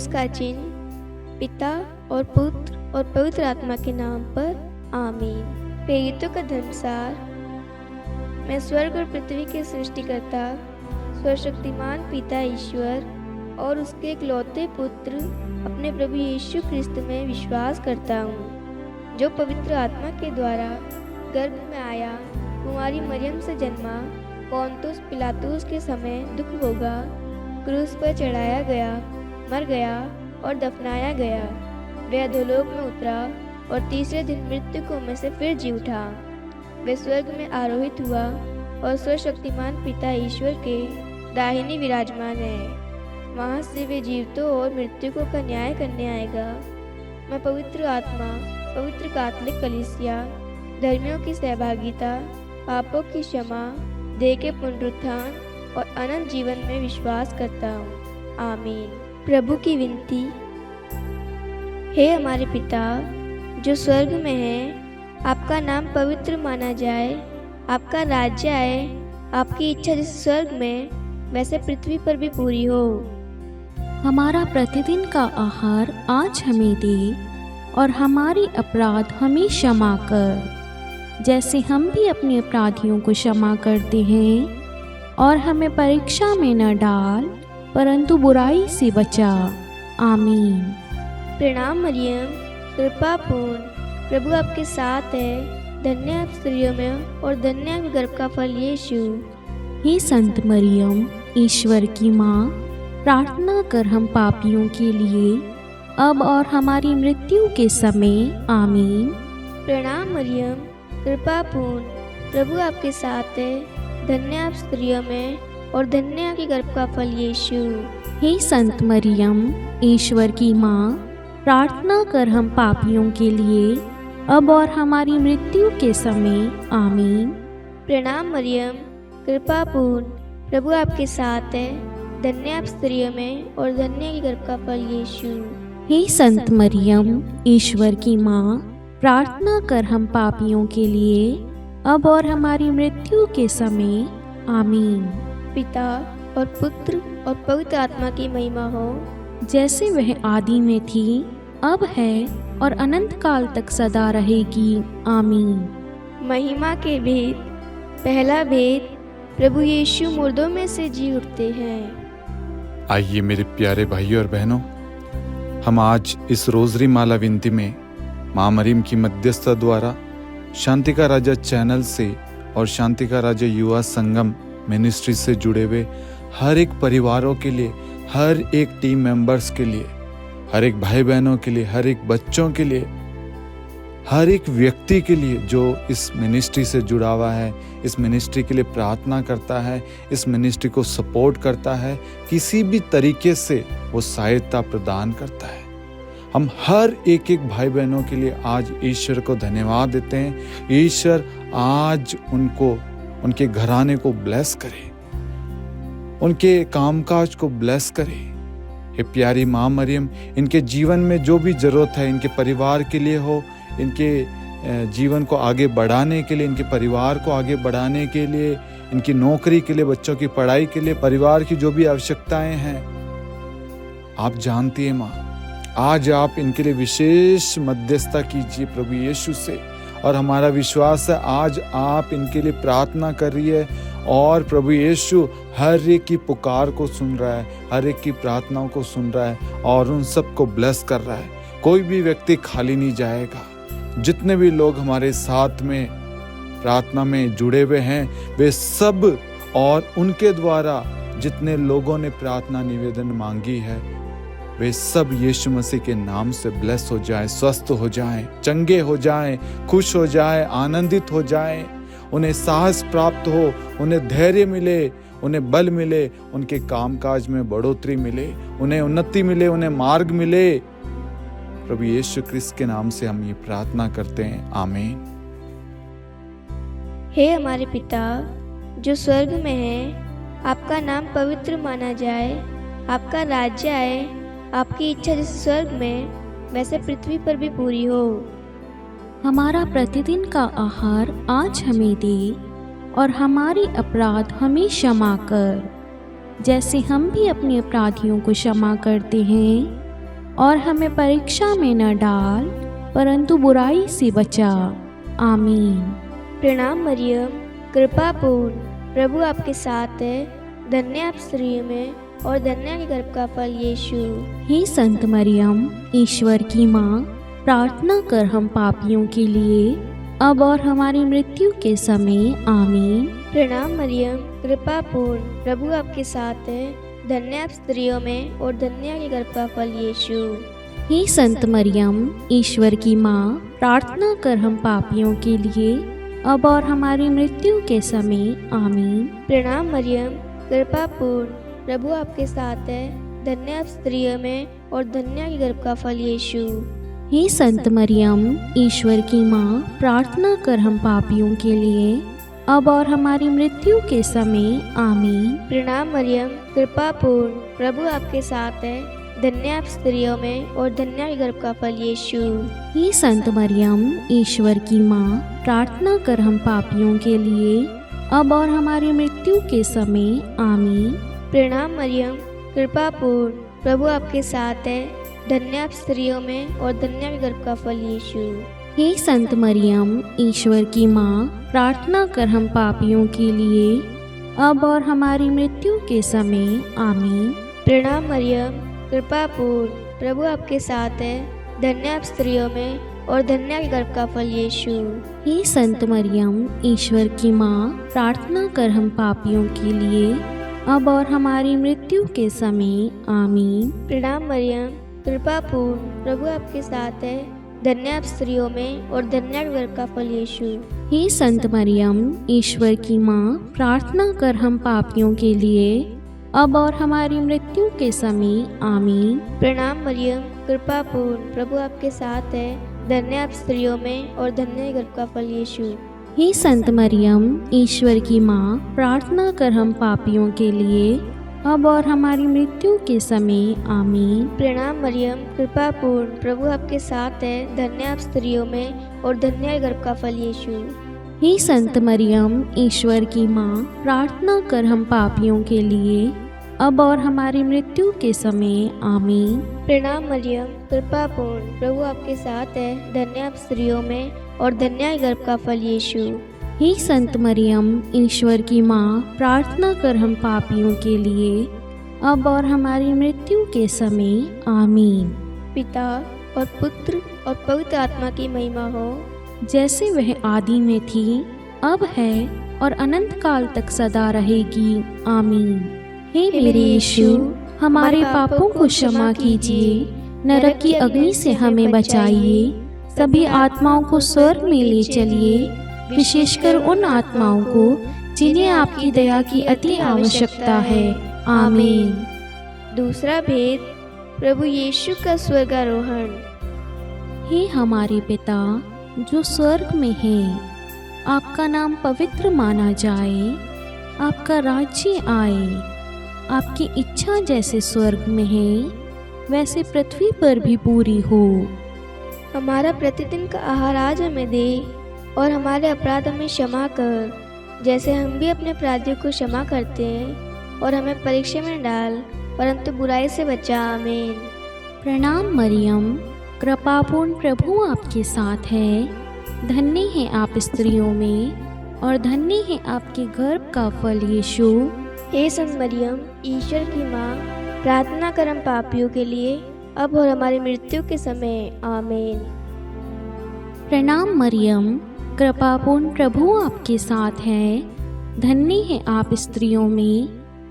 इसका चिन्ह पिता और पुत्र और पवित्र आत्मा के नाम पर आमीन। प्रेरितों का धर्मसार। मैं स्वर्ग और पृथ्वी के सृष्टिकर्ता सर्वशक्तिमान पिता ईश्वर और उसके इकलौते पुत्र अपने प्रभु यीशु ख्रिस्त में विश्वास करता हूँ, जो पवित्र आत्मा के द्वारा गर्भ में आया, कुमारी मरियम से जन्मा, पोंतुस पिलातुस के समय दुख भोगा, क्रूस पर चढ़ाया गया, मर गया और दफनाया गया। वह अधोलोक में उतरा और तीसरे दिन मृतकों में से फिर जी उठा। वह स्वर्ग में आरोहित हुआ और सर्वशक्तिमान पिता ईश्वर के दाहिने विराजमान है। वहाँ से वे जीवितों और मृतकों का न्याय करने आएगा। मैं पवित्र आत्मा, पवित्र कैथोलिक कलीसिया, धर्मियों की सहभागिता, पापों की क्षमा, देह के पुनरुत्थान और अनंत जीवन में विश्वास करता हूँ। आमीन। प्रभु की विनती। हे हमारे पिता जो स्वर्ग में है, आपका नाम पवित्र माना जाए, आपका राज्य आए, आपकी इच्छा जैसे स्वर्ग में वैसे पृथ्वी पर भी पूरी हो। हमारा प्रतिदिन का आहार आज हमें दे और हमारी अपराध हमें क्षमा कर, जैसे हम भी अपने अपराधियों को क्षमा करते हैं, और हमें परीक्षा में न डाल परंतु बुराई से बचा। आमीन। प्रणाम मरियम, कृपा पूर्ण, प्रभु आपके साथ है, धन्य आप स्त्रियों में और धन्य आपके गर्भ का फल यीशु। हे संत मरियम, ईश्वर की माँ, प्रार्थना कर हम पापियों के लिए अब और हमारी मृत्यु के समय। आमीन। प्रणाम मरियम, कृपा पूर्ण, प्रभु आपके साथ है, धन्य आप स्त्रियों में और धन्य आपके गर्भ का फल यीशु। हे संत मरियम, ईश्वर की माँ, प्रार्थना कर हम पापियों के लिए अब और हमारी मृत्यु के समय। आमीन। प्रणाम मरियम, कृपा पूर्ण, प्रभु आपके साथ है, धन्य आप स्त्रियों में और धन्य के गर्भ का फल यीशु। हे संत मरियम, ईश्वर की माँ, प्रार्थना कर हम पापियों के लिए अब और हमारी मृत्यु के समय। आमीन। पिता और पुत्र और पवित्र आत्मा की महिमा हो, जैसे वह आदि में थी, अब है और अनंत काल तक सदा रहेगी। आमीन। महिमा के भेद। पहला भेद, प्रभु यीशु मुर्दों में से जी उठते हैं। आइए मेरे प्यारे भाइयों और बहनों, हम आज इस रोजरी माला विनती में माँ मरियम की मध्यस्थता द्वारा शांति का राजा चैनल से और शांति का राजा युवा संगम मिनिस्ट्री से जुड़े हुए हर एक परिवारों के लिए, हर एक टीम मेंबर्स के लिए, हर एक भाई बहनों के लिए, हर एक बच्चों के लिए, हर एक व्यक्ति के लिए जो इस मिनिस्ट्री से जुड़ा हुआ है, इस मिनिस्ट्री के लिए प्रार्थना करता है, इस मिनिस्ट्री को सपोर्ट करता है, किसी भी तरीके से वो सहायता प्रदान करता है। हम हर एक एक भाई बहनों के लिए आज ईश्वर को धन्यवाद देते हैं। ईश्वर आज उनको, उनके घराने को ब्लेस करे, उनके कामकाज को ब्लेस करे। हे प्यारी माँ मरियम, इनके जीवन में जो भी जरूरत है, इनके परिवार के लिए हो, इनके जीवन को आगे बढ़ाने के लिए, इनके परिवार को आगे बढ़ाने के लिए, इनकी नौकरी के लिए, बच्चों की पढ़ाई के लिए, परिवार की जो भी आवश्यकताएं हैं, आप जानती हैं माँ। आज आप इनके लिए विशेष मध्यस्थता कीजिए प्रभु यीशु से, और हमारा विश्वास है आज आप इनके लिए प्रार्थना कर रही है और प्रभु यीशु हर एक की पुकार को सुन रहा है, हर एक की प्रार्थनाओं को सुन रहा है और उन सबको ब्लेस कर रहा है। कोई भी व्यक्ति खाली नहीं जाएगा। जितने भी लोग हमारे साथ में प्रार्थना में जुड़े हुए हैं, वे सब और उनके द्वारा जितने लोगों ने प्रार्थना निवेदन मांगी है, वे सब यीशु मसीह के नाम से ब्लेस हो जाए, स्वस्थ हो जाएं, चंगे हो जाएं, खुश हो जाएं, आनंदित हो जाएं, उन्हें साहस प्राप्त हो, उन्हें धैर्य मिले, उन्हें बल मिले, उनके कामकाज में बढ़ोतरी मिले, उन्हें उन्नति मिले, उन्हें मार्ग मिले। प्रभु यीशु क्रिस्त के नाम से हम ये प्रार्थना करते हैं। आमीन। हे हमारे पिता जो स्वर्ग में है, आपका नाम पवित्र माना जाए, आपका राज्य आए, आपकी इच्छा जैसे स्वर्ग में वैसे पृथ्वी पर भी पूरी हो। हमारा प्रतिदिन का आहार आज हमें दे और हमारी अपराध हमें क्षमा कर, जैसे हम भी अपने अपराधियों को क्षमा करते हैं, और हमें परीक्षा में न डाल, परंतु बुराई से बचा। आमीन। प्रणाम मरियम, कृपा पूर्ण, प्रभु आपके साथ है। धन्य आप स्त्रियों में और धन्य के गर्भ का फल यीशु। हे संत मरियम, ईश्वर की माँ, प्रार्थना कर हम पापियों के लिए, अब और हमारी मृत्यु के समय। आमीन। प्रणाम मरियम, कृपा पूर्ण, प्रभु आपके साथ है। धन्य आप स्त्रियों में और धन्य के गर्भ का फल यीशु। हे संत मरियम, ईश्वर की माँ, प्रार्थना कर हम पापियों के लिए, अब और हमारी मृत्यु के समय। आमीन। प्रणाम मरियम, कृपा पूर्ण, प्रभु आपके साथ है। धन्य आप स्त्रियों में और धन्य के गर्भ का फल यीशु। हे संत मरियम, ईश्वर की माँ, प्रार्थना कर हम पापियों के लिए, अब और हमारी मृत्यु के समय। आमीन। प्रणाम मरियम, कृपा पूर्ण, प्रभु आपके साथ है। धन्य आप स्त्रियों में और धन्य के गर्भ का फल यीशु। हे संत मरियम, ईश्वर की माँ, प्रार्थना कर हम पापियों के लिए, अब और हमारी मृत्यु के समय। आमीन। प्रणाम मरियम, कृपा पूर्ण, प्रभु आपके साथ है। धन्य आप स्त्रियों में और धन्य के गर्भ का फल यीशु। हे संत मरियम, ईश्वर की माँ, प्रार्थना कर हम पापियों के लिए, अब और हमारी मृत्यु के समय। आमीन। प्रणाम मरियम, कृपा पूर्ण, प्रभु आपके साथ है। धन्य आप स्त्रियों में और धन्य के गर्भ का फल यीशु। हे संत मरियम, ईश्वर की माँ, प्रार्थना कर हम पापियों के लिए, अब और हमारी मृत्यु के समय। आमीन। प्रणाम मरियम, कृपा पूर्ण, प्रभु आपके साथ है। धन्य आप स्त्रियों में और धन्य के गर्भ का फल यीशु। हे संत मरियम, ईश्वर की माँ, प्रार्थना कर हम पापियों के लिए, अब और हमारी मृत्यु के समय। आमीन। प्रणाम मरियम, कृपा पूर्ण, प्रभु आपके साथ है। धन्य आप स्त्रियों में और धन्य के गर्भ का फल यीशु। हे संत मरियम, ईश्वर की माँ, प्रार्थना कर हम पापियों के लिए, अब और हमारी मृत्यु के समय। आमीन। प्रणाम मरियम, कृपा पूर्ण, प्रभु आपके साथ है। धन्य आप स्त्रियों में और धन्य के गर्भ का फल यीशु। हे संत मरियम, ईश्वर की माँ, प्रार्थना कर हम पापियों के लिए, अब और हमारी मृत्यु के समय। आमीन। प्रणाम मरियम, कृपा पूर्ण, प्रभु आपके साथ है। धन्य आप स्त्रियों में और धन्य के गर्भ का फल यीशु। हे संत मरियम, ईश्वर की माँ, प्रार्थना कर हम पापियों के लिए, अब और हमारी मृत्यु के समय। आमीन। पिता और पुत्र और पवित्र आत्मा की महिमा हो, जैसे वह आदि में थी, अब है और अनंत काल तक सदा रहेगी। आमीन। हे मेरे यीशु, हमारे पापों को क्षमा कीजिए, नरक की अग्नि से हमें बचाइए, सभी आत्माओं को स्वर्ग में ले चलिए, विशेषकर उन आत्माओं को जिन्हें आपकी दया की अति आवश्यकता है। आमीन। दूसरा भेद, प्रभु यीशु का स्वर्गारोहण। हे हमारे पिता जो स्वर्ग में है, आपका नाम पवित्र माना जाए, आपका राज्य आए, आपकी इच्छा जैसे स्वर्ग में है वैसे पृथ्वी पर भी पूरी हो। हमारा प्रतिदिन का आहार आज हमें दे और हमारे अपराध हमें क्षमा कर, जैसे हम भी अपने अपराधियों को क्षमा करते हैं, और हमें परीक्षा में डाल, परंतु बुराई से बचा। आमीन। प्रणाम मरियम, कृपापूर्ण, प्रभु आपके साथ है। धन्य है आप स्त्रियों में और धन्य है आपके गर्भ का फल यीशु। हे संत मरियम, ईश्वर की माँ, प्रार्थना कर हम पापियों के लिए, अब और हमारी मृत्यु के समय। आमीन। प्रणाम मरियम, कृपापूर्ण, प्रभु आपके साथ है। धन्य है आप स्त्रियों में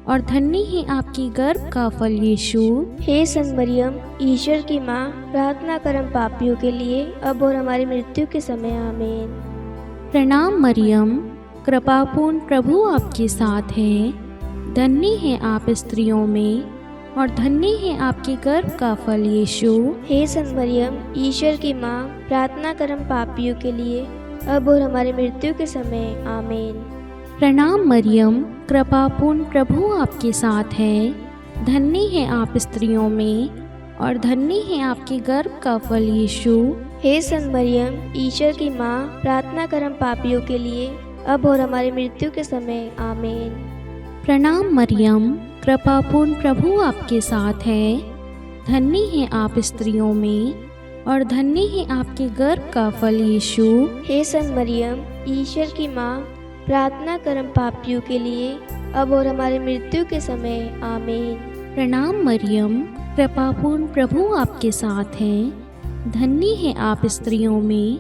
और धन्य है आपकी गर्भ का फल यीशु। हे संत मरियम, ईश्वर की माँ, प्रार्थना कर हम पापियों के लिए, अब और हमारी मृत्यु के समय। आमीन। प्रणाम मरियम, कृपापूर्ण, प्रभु आपके साथ है। धन्य है आप स्त्रियों में और धन्य है आपके गर्भ का फल यीशु। हे संत मरियम, ईश्वर की माँ, प्रार्थना कर हम पापियों के लिए, अब और हमारी मृत्यु के समय। आमीन। प्रणाम मरियम, कृपापूर्ण, प्रभु आपके साथ है। धन्य है आप स्त्रियों में और धन्य है आपके गर्भ का फल यीशु। हे संत मरियम, ईश्वर की माँ, प्रार्थना कर हम पापियों के लिए, अब और हमारी मृत्यु के समय। आमीन। प्रणाम मरियम, कृपापूर्ण, प्रभु आपके साथ है। धन्य हैं आप स्त्रियों में और धन्य है आपके गर्भ का फल यीशु। हे संत मरियम, ईश्वर की माँ, प्रार्थना कर हम पापियों के लिए, अब और हमारे मृत्यु के समय। आमीन। प्रणाम मरियम, कृपापूर्ण प्रभु आपके साथ हैं। धन्य है आप स्त्रियों में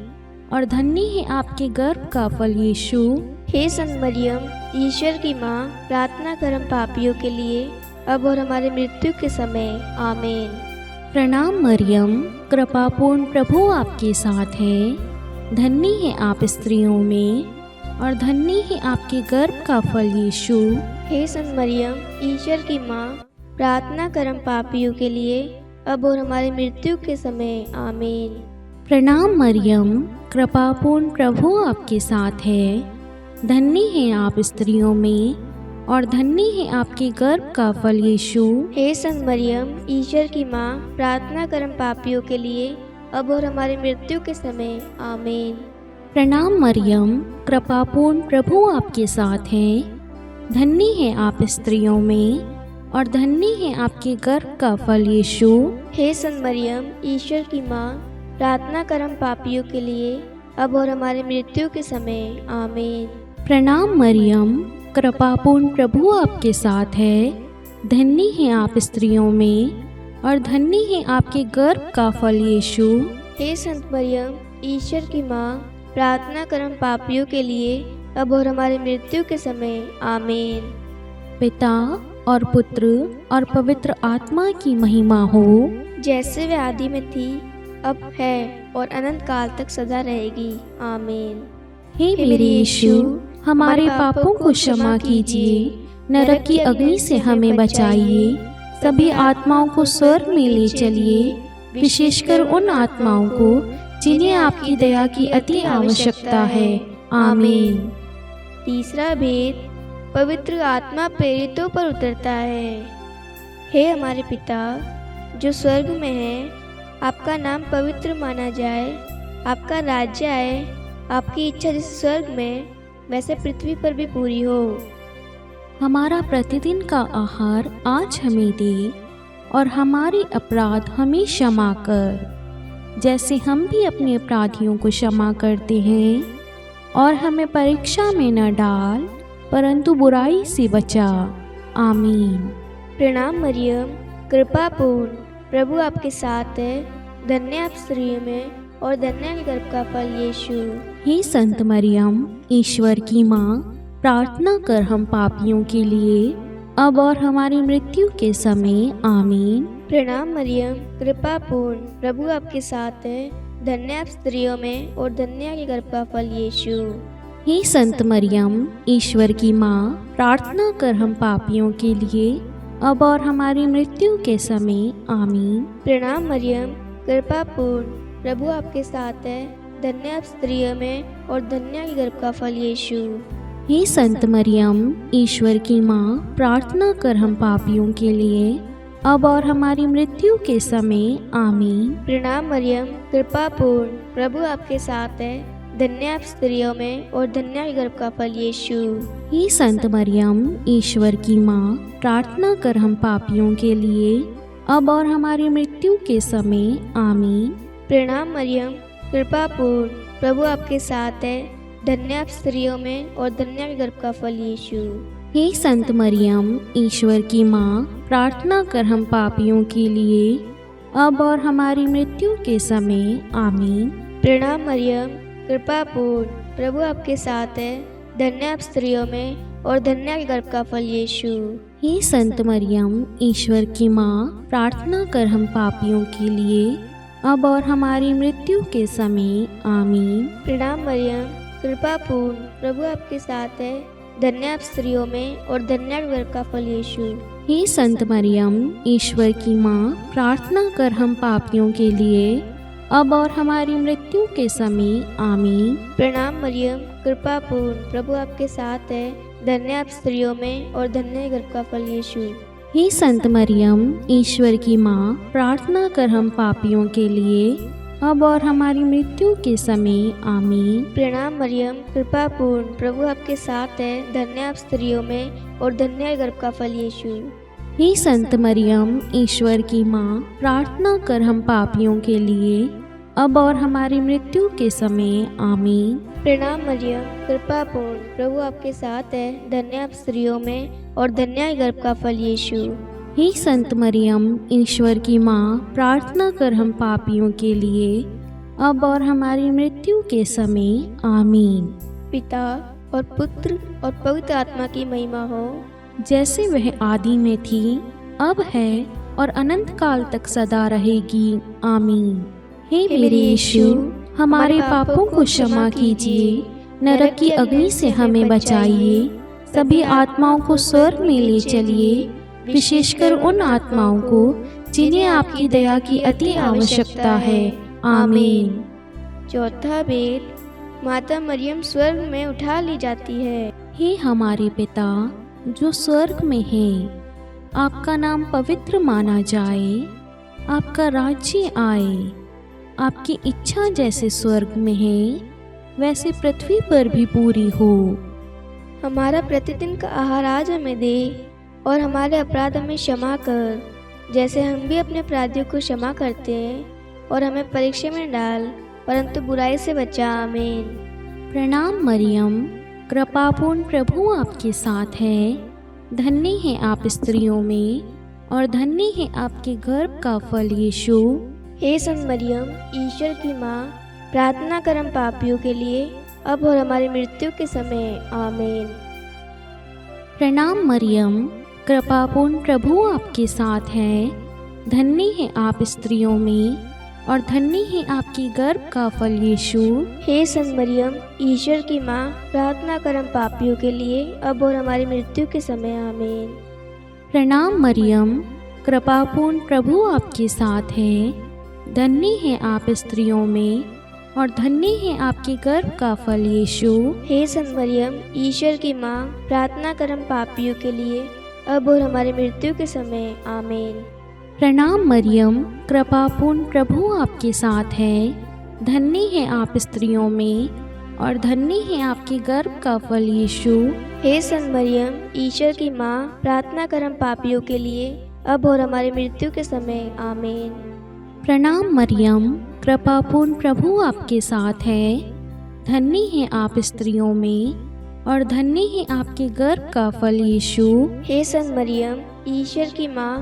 और धन्य है आपके गर्भ का फल यीशु। हे संत मरियम, ईश्वर की माँ, प्रार्थना कर हम पापियों के लिए, अब और हमारे मृत्यु के समय। आमीन। प्रणाम मरियम, कृपापूर्ण प्रभु आपके साथ हैं। धन्य है आप स्त्रियों में और धन्य है आपके गर्भ का फल यीशु। हे संत मरियम, ईश्वर की माँ, प्रार्थना कर हम पापियों के लिए, अब और हमारे मृत्यु के समय। आमीन। प्रणाम मरियम, कृपापूर्ण प्रभु आपके साथ है। धन्य है आप स्त्रियों में और धन्य है आपके गर्भ का फल यीशु। हे संत मरियम, ईश्वर की माँ, प्रार्थना कर हम पापियों के लिए, अब और हमारे मृत्यु के समय। आमीन। प्रणाम मरियम, कृपापूर्ण प्रभु आपके साथ हैं। धन्य है आप स्त्रियों में और धन्य है आपके गर्भ का फल यीशु। हे संत मरियम, ईश्वर की माँ, प्रार्थना कर हम पापियों के लिए, अब और हमारे मृत्यु के समय। आमीन। प्रणाम मरियम, कृपापूर्ण प्रभु आपके साथ है। धन्य है आप स्त्रियों में और धन्य है आपके गर्भ का फल यीशु। हे संत मरियम, ईश्वर की माँ, प्रार्थना कर हम पापियों के लिए, अब और हमारे मृत्यु के समय। आमीन। पिता और पुत्र और पवित्र आत्मा की महिमा हो, जैसे वे आदि में थी, अब है और अनंत काल तक सदा रहेगी। आमीन। हे मेरे यीशु, हमारे पापों को क्षमा कीजिए, नरक की अग्नि से हमें बचाइए, सभी आत्माओं को स्वर्ग में ले चलिए, विशेषकर उन आत्माओं को जिन्हें आपकी दया की अति आवश्यकता है। आमीन। तीसरा भेद, पवित्र आत्मा प्रेरितों पर उतरता है। हे हमारे पिता जो स्वर्ग में है, आपका नाम पवित्र माना जाए, आपका राज्य आए, आपकी इच्छा जैसे स्वर्ग में वैसे पृथ्वी पर भी पूरी हो। हमारा प्रतिदिन का आहार आज हमें दे और हमारे अपराध हमें क्षमा कर, जैसे हम भी अपने अपराधियों को क्षमा करते हैं, और हमें परीक्षा में न डाल परंतु बुराई से बचा। आमीन। प्रणाम मरियम, कृपापूर्ण प्रभु आपके साथ है। धन्य आप स्त्रियों में और धन्य है गर्भ का फल यीशु। हे संत मरियम, ईश्वर की माँ, प्रार्थना कर हम पापियों के लिए, अब और हमारी मृत्यु के समय। आमीन। प्रणाम मरियम, कृपापूर्ण प्रभु आपके साथ है। धन्य आप स्त्रियों में और धन्य है गर्भ का फल यीशु। हे संत मरियम, ईश्वर की माँ, प्रार्थना कर हम पापियों के लिए, अब और हमारी मृत्यु के समय। आमीन। प्रणाम मरियम, कृपापूर्ण प्रभु आपके साथ है। धन्य आप स्त्रियों में और धन्य है गर्भ का फल यीशु। हे संत मरियम, ईश्वर की माँ, प्रार्थना कर हम पापियों के लिए, अब और हमारी मृत्यु के समय। आमीन। प्रणाम मरियम, कृपापूर्ण प्रभु आपके साथ है। धन्य आप स्त्रियों में और धन्य है गर्भ का फल यीशु। हे संत मरियम, ईश्वर की माँ, प्रार्थना कर हम पापियों के लिए, अब और हमारी मृत्यु के समय। आमीन। प्रणाम मरियम, कृपापूर्ण प्रभु आपके साथ है। धन्य आप स्त्रियों में और धन्य है गर्भ का फल यीशु। हे संत मरियम, ईश्वर की माँ, प्रार्थना कर हम पापियों के लिए, अब और हमारी मृत्यु के समय। आमीन। प्रणाम मरियम, कृपापूर्ण प्रभु आपके साथ है। धन्य आप स्त्रियों में और धन्य है गर्भ का फल यीशु। हे संत मरियम, ईश्वर की माँ, प्रार्थना कर हम पापियों के लिए, अब और हमारी मृत्यु के समय। आमीन। प्रणाम मरियम, कृपापूर्ण प्रभु आपके साथ है। धन्य आप स्त्रियों में और धन्य है गर्भ का फल यीशु। हे संत मरियम, ईश्वर की माँ, प्रार्थना कर हम पापियों के लिए, अब और हमारी मृत्यु के समय। आमीन। प्रणाम मरियम, कृपापूर्ण प्रभु आपके साथ है। धन्य आप स्त्रियों में और धन्य है गर्भ का फल यीशु। हे संत मरियम, ईश्वर की माँ, प्रार्थना कर हम पापियों के लिए, अब और हमारी मृत्यु के समय। आमीन। प्रणाम मरियम, कृपापूर्ण प्रभु आपके साथ है। धन्य आप स्त्रियों में और धन्य है गर्भ का फल यीशु। हे संत मरियम, ईश्वर की माँ, प्रार्थना कर हम पापियों के लिए, अब और हमारी मृत्यु के समय। आमीन। प्रणाम मरियम, कृपा पूर्ण, प्रभु आपके साथ है। धन्य आप स्त्रियों में और धन्य है गर्भ का फल यीशु। हे संत मरियम, ईश्वर की माँ, प्रार्थना कर हम पापियों के लिए, अब और हमारी मृत्यु के समय। आमीन। पिता और पुत्र और पवित्र आत्मा की महिमा हो, जैसे वह आदि में थी, अब है और अनंत काल तक सदा रहेगी। आमीन। हे मेरे यीशु, हमारे पापों को क्षमा कीजिए, नरक की अग्नि से हमें बचाइए, सभी आत्माओं को स्वर्ग में ले चलिए, विशेषकर उन आत्माओं को जिन्हें आपकी दया की अति आवश्यकता है। आमीन। चौथा भेद, माता मरियम स्वर्ग में उठा ली जाती है। हे हमारे पिता जो स्वर्ग में है, आपका नाम पवित्र माना जाए, आपका राज्य आए, आपकी इच्छा जैसे स्वर्ग में है वैसे पृथ्वी पर भी पूरी हो। हमारा प्रतिदिन का आहार आज हमें दे, और हमारे अपराध हमें क्षमा कर, जैसे हम भी अपने अपराधियों को क्षमा करते हैं, और हमें परीक्षा में डाल, परंतु बुराई से बचा। आमीन। प्रणाम मरियम, कृपापूर्ण, प्रभु आपके साथ है। धन्य है आप स्त्रियों में, और धन्य है आपके गर्भ का फल यीशु। हे संत मरियम, ईश्वर की माँ, प्रार्थना कर हम पापियों के लिए, अब और हमारी मृत्यु के समय। आमीन। प्रणाम मरियम, कृपापूर्ण, प्रभु आपके साथ है। धन्य है आप स्त्रियों में, और धन्य है आपकी गर्भ का फल यीशु। हे संत मरियम, ईश्वर की माँ, प्रार्थना कर हम पापियों के लिए, अब और हमारी मृत्यु के समय। आमीन। प्रणाम मरियम, कृपापूर्ण, प्रभु आपके साथ है। धन्य है आप स्त्रियों में, और धन्य है आपके गर्भ का फल यीशु। हे संत मरियम, ईश्वर की माँ, प्रार्थना कर हम पापियों के लिए, अब और हमारी मृत्यु के समय। आमीन। प्रणाम मरियम, कृपापूर्ण, प्रभु आपके साथ है। धन्य है आप स्त्रियों में, और धन्य है आपके गर्भ का फल यीशु। हे संत मरियम, ईश्वर की माँ, प्रार्थना कर हम पापियों के लिए, अब और हमारी मृत्यु के समय। आमीन। प्रणाम मरियम, कृपापूर्ण, प्रभु आपके साथ है। धन्य है आप स्त्रियों में, और धन्य है आपके गर्भ का फल यीशु। हे संत मरियम, ईश्वर की माँ,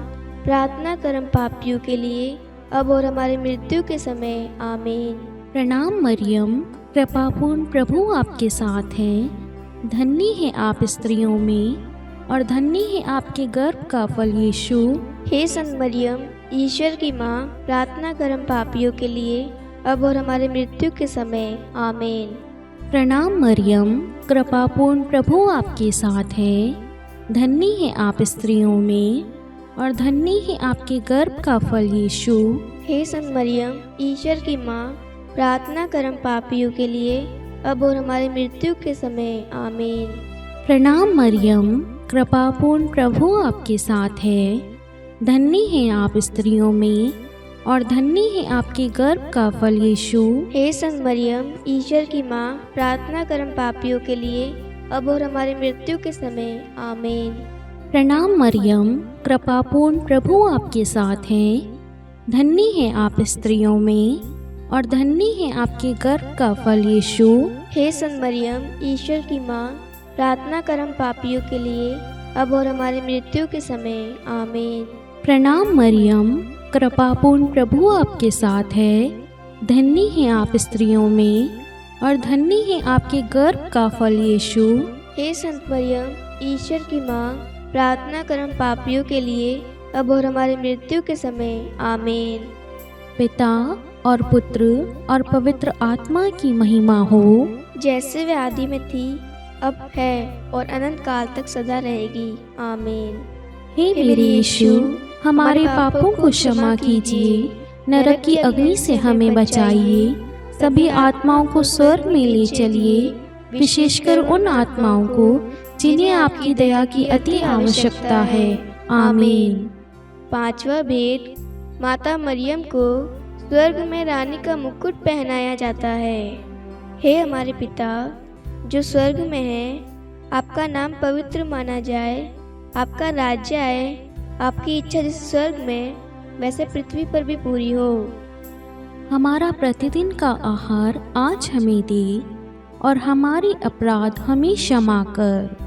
प्रार्थना कर हम पापियों के लिए, अब और हमारी मृत्यु के समय। आमीन। प्रणाम मरियम, कृपापूर्ण, प्रभु आपके साथ है। धन्य है आप स्त्रियों में, और धन्य है आपके गर्भ का फल यीशु। हे संत मरियम, ईश्वर की माँ, प्रार्थना कर हम पापियों के लिए, अब और हमारी मृत्यु के समय। आमीन। प्रणाम मरियम, कृपापूर्ण, प्रभु आपके साथ है। धन्य है आप स्त्रियों में, और धन्य है आपके गर्भ का फल यीशु। हे संत मरियम, ईश्वर की माँ, प्रार्थना कर हम पापियों के लिए, अब और हमारी मृत्यु के समय। आमीन। प्रणाम मरियम, कृपापूर्ण, प्रभु आपके साथ है। धन्य है आप स्त्रियों में, और धन्य है आपके गर्भ का फल यीशु। हे संत मरियम, ईश्वर की माँ, प्रार्थना कर हम पापियों के लिए, अब और हमारी मृत्यु के समय। आमीन। प्रणाम मरियम, कृपापूर्ण, प्रभु आपके साथ है। धन्य है आप स्त्रियों में, और धन्य है आपके गर्भ का फल यीशु। हे संत मरियम, ईश्वर की माँ, प्रार्थना कर हम पापियों के लिए, अब और हमारी मृत्यु के समय। आमीन। प्रणाम मरियम, कृपापूर्ण, प्रभु आपके साथ है। धन्य है आप स्त्रियों में, और धन्य है आपके गर्भ का फल यीशु। हे संत मरियम, ईश्वर की माँ, प्रार्थना कर हम पापियों के लिए, अब और हमारी मृत्यु के समय। आमीन। पिता और पुत्र और पवित्र आत्मा की महिमा हो, जैसे वे आदि में थी, अब है और अनंत काल तक सदा रहेगी। आमीन। हे मेरे यीशु, हमारे पापों को क्षमा कीजिए, नरक की अग्नि से हमें बचाइए, सभी आत्माओं को स्वर्ग में ले चलिए, विशेषकर उन आत्माओं को जिन्हें आपकी दया की अति आवश्यकता है। आमीन। पांचवा भेद, माता मरियम को स्वर्ग में रानी का मुकुट पहनाया जाता है। हे हमारे पिता जो स्वर्ग में है, आपका नाम पवित्र माना जाए, आपका राज्य आए, आपकी इच्छा जैसे स्वर्ग में वैसे पृथ्वी पर भी पूरी हो। हमारा प्रतिदिन का आहार आज हमें दे, और हमारे अपराध हमें क्षमा कर,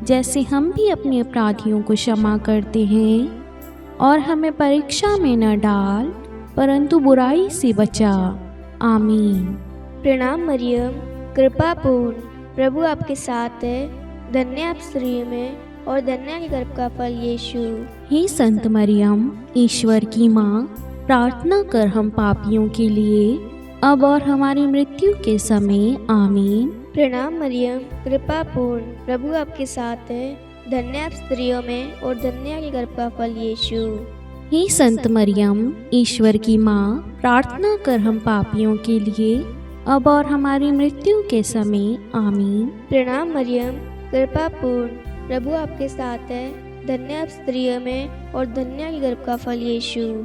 जैसे हम भी अपने अपराधियों को क्षमा करते हैं। और हमें परीक्षा में न डाल, परंतु बुराई से बचा। आमीन। प्रणाम मरियम, कृपा पूर्ण, प्रभु आपके साथ है। धन्य आप स्त्रियों में और धन्य के गर्भ का फल यीशु। हे संत मरियम, ईश्वर की माँ, प्रार्थना कर हम पापियों के लिए, अब और हमारी मृत्यु के समय। आमीन। प्रणाम मरियम, कृपा पूर्ण, प्रभु आपके साथ है। धन्य आप स्त्रियों में और धन्य के गर्भ का फल यीशु। हे संत मरियम, ईश्वर की माँ, प्रार्थना कर हम पापियों के लिए, अब और हमारी मृत्यु के समय। आमीन। प्रणाम मरियम, कृपा पूर्ण, प्रभु आपके साथ है। धन्य आप स्त्रियों में और धन्य के गर्भ का फल यीशु।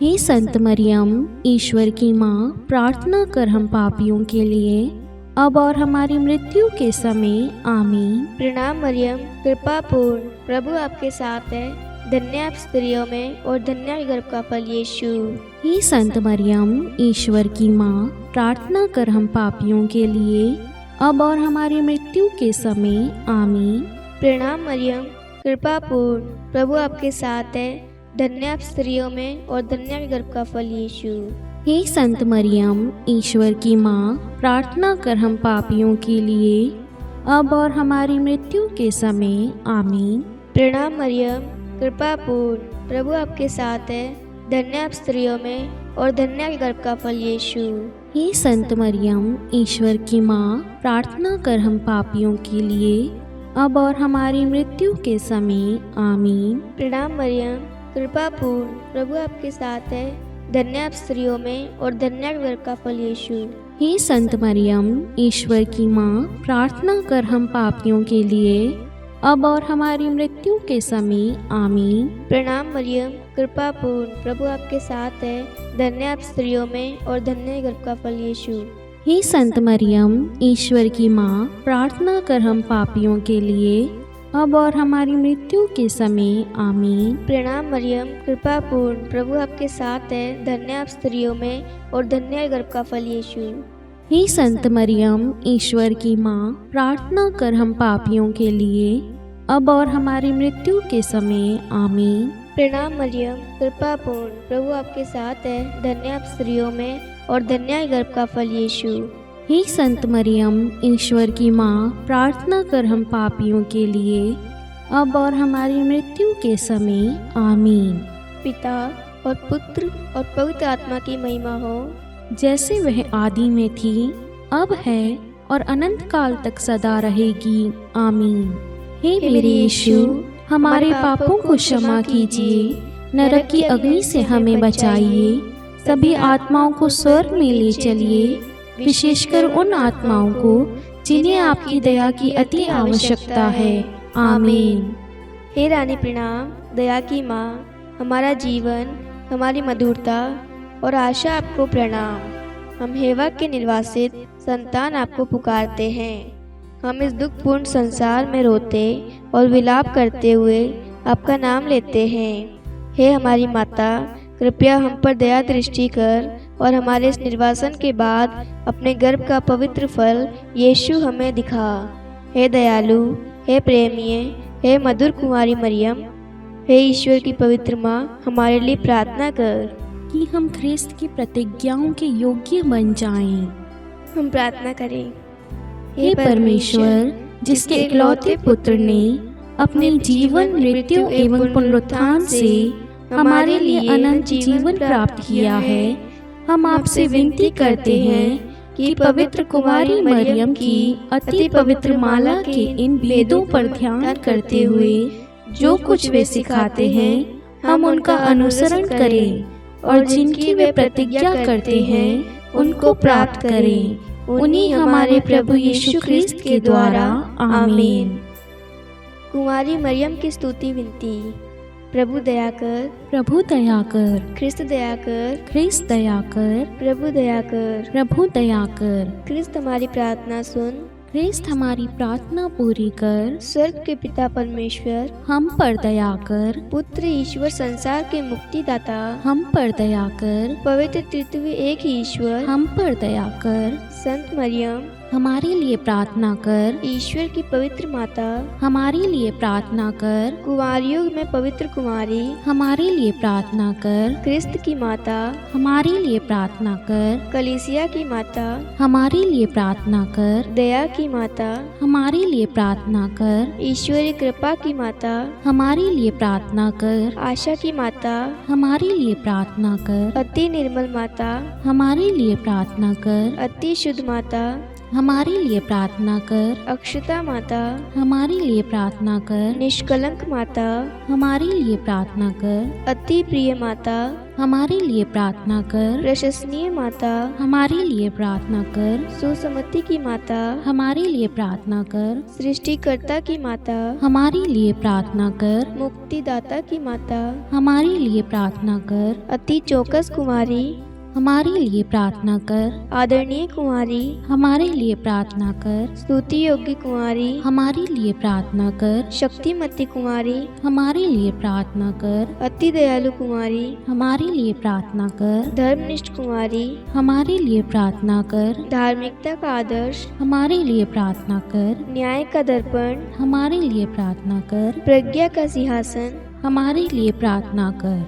हे संत मरियम, ईश्वर की माँ, प्रार्थना कर हम पापियों के लिए, अब और हमारी मृत्यु के समय। आमीन। प्रणाम मरियम, कृपा पूर्ण, प्रभु आपके साथ है। धन्य आप स्त्रियों में और धन्य के गर्भ का फल यीशु। हे संत मरियम, ईश्वर की माँ, प्रार्थना कर हम पापियों के लिए, अब और हमारी मृत्यु के समय। आमीन। प्रणाम मरियम, कृपा पूर्ण, प्रभु आपके साथ है। धन्य आप स्त्रियों में और धन्य के गर्भ का फल यीशु। हे संत मरियम, ईश्वर की माँ, प्रार्थना कर हम पापियों के लिए, अब और हमारी मृत्यु के समय। आमीन। प्रणाम मरियम, कृपा पूर्ण, प्रभु आपके साथ है। धन्य आप स्त्रियों में और धन्य के गर्भ का फल यीशु। हे संत मरियम, ईश्वर की माँ, प्रार्थना कर हम पापियों के लिए, अब और हमारी मृत्यु के समय। आमीन। प्रणाम मरियम, कृपा पूर्ण, प्रभु आपके साथ है। धन्य आप स्त्रियों में और धन्य के गर्भ का फल यीशु। हे संत मरियम, ईश्वर की माँ, प्रार्थना कर हम पापियों के लिए, अब और हमारी मृत्यु के समय। आमीन। प्रणाम मरियम, कृपा पूर्ण, प्रभु आपके साथ है। धन्य आप स्त्रियों में और धन्य गर्भ का फल यीशु। हे संत मरियम, ईश्वर की माँ, प्रार्थना कर हम पापियों के लिए, अब और हमारी मृत्यु के समय। आमीन। प्रणाम मरियम, कृपा पूर्ण, प्रभु आपके साथ है। धन्य आप स्त्रियों में और धन्य गर्भ का फल यीशु। हे संत मरियम, ईश्वर की माँ, प्रार्थना कर हम पापियों के लिए, अब और हमारी मृत्यु के समय। आमीन। प्रणाम मरियम, कृपा पूर्ण, प्रभु आपके साथ है। धन्य आप स्त्रियों में और धन्य गर्भ का फल यीशु। हे संत मरियम, ईश्वर की माँ, प्रार्थना कर हम पापियों के लिए, अब और हमारी मृत्यु के समय। आमीन। पिता और पुत्र और पवित्र आत्मा की महिमा हो, जैसे वह आदि में थी, अब है और अनंत काल तक सदा रहेगी। आमीन। हे मेरे यीशु, हमारे पापों को क्षमा कीजिए, नरक की अग्नि से हमें बचाइए, सभी आत्माओं को स्वर्ग में ले चलिए, विशेषकर उन आत्माओं को जिन्हें आपकी दया की अति आवश्यकता है। आमीन। हे रानी प्रणाम, दया की माँ, हमारा जीवन, हमारी मधुरता और आशा आपको प्रणाम। हम हेवा के निर्वासित संतान आपको पुकारते हैं। हम इस दुखपूर्ण संसार में रोते और विलाप करते हुए आपका नाम लेते हैं। हे हमारी माता, कृपया हम पर दया दृष्टि कर और हमारे इस निर्वासन के बाद अपने गर्भ का पवित्र फल यीशु हमें दिखा। हे दयालु, हे प्रेमीय, हे मधुर कुमारी मरियम, हे ईश्वर की पवित्र माँ, हमारे लिए प्रार्थना कर कि हम ख्रिस्त की प्रतिज्ञाओं के योग्य बन जाएं। हम प्रार्थना करें। हे परमेश्वर, जिसके इकलौते पुत्र ने अपने जीवन, मृत्यु एवं पुनरुत्थान से हमारे लिए अनंत जीवन प्राप्त किया है, हम आपसे विनती करते हैं कि पवित्र कुमारी मरियम की अति पवित्र माला के इन वेदों पर ध्यान करते हुए जो कुछ वे सिखाते हैं, हम उनका अनुसरण करें और जिनकी वे प्रतिज्ञा करते हैं उनको प्राप्त करें। उन्हीं हमारे प्रभु यीशु ख्रिस्त के द्वारा। आमीन। कुमारी मरियम की स्तुति विनती। प्रभु दया कर, प्रभु दया कर, ख्रिस्त दया कर, ख्रिस्त दया कर, प्रभु दया कर, प्रभु दया कर। ख्रिस्त हमारी प्रार्थना सुन, ख्रिस्त हमारी प्रार्थना पूरी कर, स्वर्ग के पिता परमेश्वर, हम पर दया कर, पुत्र ईश्वर संसार के मुक्तिदाता, हम पर दया कर, पवित्र तृतीय एक ही ईश्वर, हम पर दया कर, संत मरियम, हमारे लिए प्रार्थना कर, ईश्वर की पवित्र माता, हमारे लिए प्रार्थना कर, कुंवारियों में पवित्र कुमारी, हमारे लिए प्रार्थना कर, क्रिस्त की माता, हमारे लिए प्रार्थना कर, कलीसिया की माता, हमारे लिए प्रार्थना कर, दया की माता, हमारे लिए प्रार्थना कर, ईश्वरीय कृपा की माता, हमारे लिए प्रार्थना कर, आशा की माता, हमारे लिए प्रार्थना कर, अति निर्मल माता, हमारे लिए प्रार्थना कर, अति शुद्ध माता, हमारे लिए प्रार्थना कर, अक्षता माता, हमारे लिए प्रार्थना कर, निष्कलंक माता, हमारे लिए प्रार्थना कर, अति प्रिय माता, हमारे लिए प्रार्थना कर, प्रशंसनीय माता, हमारे लिए प्रार्थना कर, सुसमति की माता, हमारे लिए प्रार्थना कर, सृष्टिकर्ता की माता, हमारे लिए प्रार्थना कर, मुक्तिदाता की माता, हमारे लिए प्रार्थना कर, अति चौकस कुमारी, हमारे लिए प्रार्थना कर, आदरणीय कुमारी, हमारे लिए प्रार्थना कर, स्तुति योग्य कुमारी, हमारे लिए प्रार्थना कर, शक्तिमती कुमारी, हमारे लिए प्रार्थना कर, अति दयालु कुमारी, हमारे लिए प्रार्थना कर, धर्मनिष्ठ कुमारी, हमारे लिए प्रार्थना कर, धार्मिकता का आदर्श, हमारे लिए प्रार्थना कर, न्याय का दर्पण, हमारे लिए प्रार्थना कर, प्रज्ञा का सिंहासन, हमारे लिए प्रार्थना कर,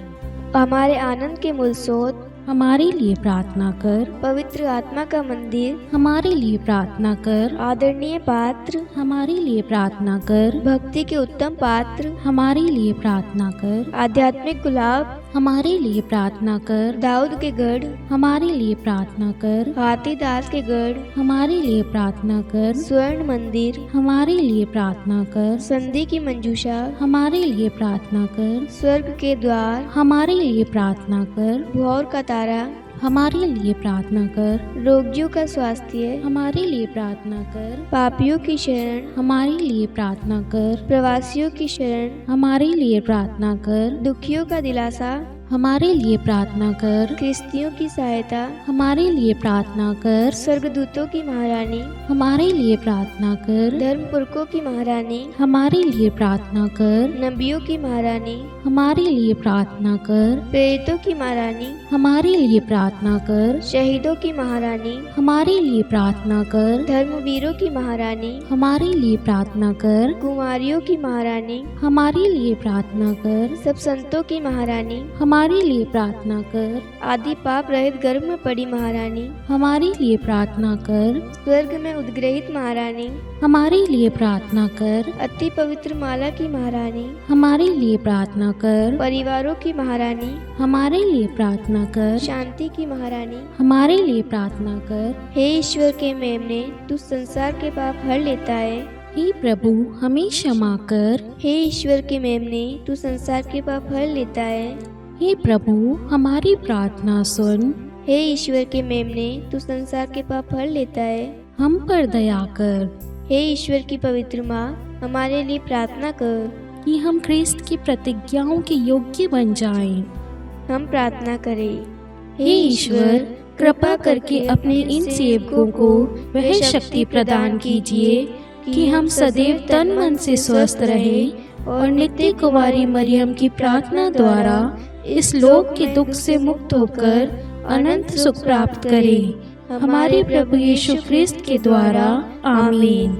हमारे आनंद के मूल स्रोत, हमारे लिए प्रार्थना कर, पवित्र आत्मा का मंदिर, हमारे लिए प्रार्थना कर, आदरणीय पात्र, हमारे लिए प्रार्थना कर, भक्ति के उत्तम पात्र, हमारे लिए प्रार्थना कर, आध्यात्मिक गुलाब, हमारे लिए प्रार्थना कर, दाऊद के गढ़, हमारे लिए प्रार्थना कर, हाथीदास के गढ़, हमारे लिए प्रार्थना कर, स्वर्ण मंदिर, हमारे लिए प्रार्थना कर, संधि की मंजूषा, हमारे लिए प्रार्थना कर, स्वर्ग के द्वार, हमारे लिए प्रार्थना कर, भौर का तारा, हमारे लिए प्रार्थना कर, रोगियों का स्वास्थ्य, हमारे लिए प्रार्थना कर, पापियों की शरण, हमारे लिए प्रार्थना कर, प्रवासियों की शरण, हमारे लिए प्रार्थना कर, दुखियों का दिलासा, हमारे लिए प्रार्थना कर, ख्रिस्तियों की सहायता, हमारे लिए प्रार्थना कर, स्वर्गदूतों की महारानी, हमारे लिए प्रार्थना कर, धर्मपुरखों की महारानी, हमारे लिए प्रार्थना कर, नबियों की महारानी, हमारे लिए प्रार्थना कर, प्रेरितों की महारानी, हमारे लिए प्रार्थना कर, शहीदों की महारानी, हमारे लिए प्रार्थना कर, धर्मवीरों की महारानी, हमारे लिए प्रार्थना कर, कुमारियों की महारानी, हमारे लिए प्रार्थना कर, सब संतों की महारानी, हमारे लिए प्रार्थना कर, आदि पाप रहित गर्भ में पड़ी महारानी, हमारे लिए प्रार्थना कर, स्वर्ग में उद्ग्रहित महारानी, हमारे लिए प्रार्थना कर, अति पवित्र माला की महारानी, हमारे लिए प्रार्थना कर, परिवारों की महारानी, हमारे लिए प्रार्थना कर, शांति की महारानी, हमारे लिए प्रार्थना कर, हे ईश्वर के मेमने, तू संसार के पाप हर लेता है। हे प्रभु हमें क्षमा कर, हे ईश्वर के मेमने, तू संसार के पाप हर लेता है। हे प्रभु हमारी प्रार्थना सुन, हे ईश्वर के मेमने, तू संसार के पाप हर लेता है। हम पर दया कर, हे ईश्वर की पवित्र माँ, हमारे लिए प्रार्थना कर। कि हम ख्रिस्त की प्रतिज्ञाओं के योग्य बन जाएं। हम प्रार्थना करें। हे ईश्वर कृपा करके अपने इन सेवकों को वह शक्ति प्रदान कीजिए कि हम सदैव तन मन से स्वस्थ रहें और नित्य कुमारी मरियम की प्रार्थना द्वारा इस लोक के दुख से मुक्त होकर अनंत सुख प्राप्त करें। हमारे प्रभु यीशु ख्रिस्त के द्वारा आमीन।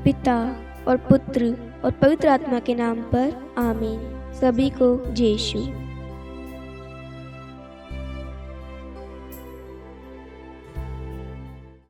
पिता और पुत्र और पवित्र आत्मा के नाम पर आमीन। सभी को जय यीशु।